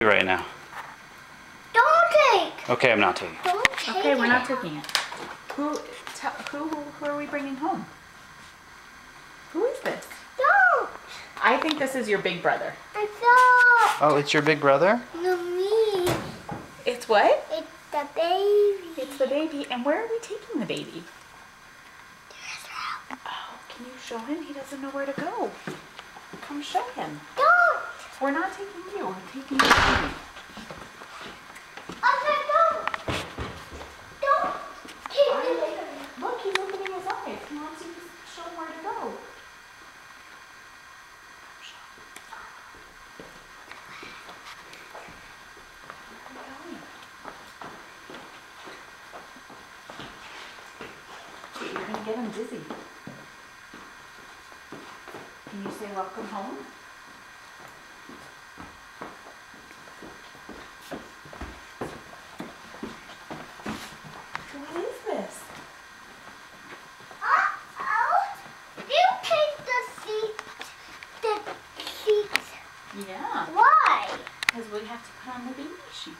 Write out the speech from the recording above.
Right now. Don't take. Okay, I'm not taking. Don't take Okay, we're it. not taking it. Who are we bringing home? Who is this? Don't. I think this is your big brother. I thought. Oh, it's your big brother? No, me. It's what? It's the baby. It's the baby. And where are we taking the baby? Oh, can you show him? He doesn't know where to go. Come show him. Don't. We're not taking you. We're taking the baby. I said don't. Don't take it. Look, he's opening his eyes. He wants you to show him where to go. You're going to get him dizzy. Can you say welcome home? What is this? Uh-oh. You take the seat. The seats. Yeah, Why? because we have to put on the baby sheet.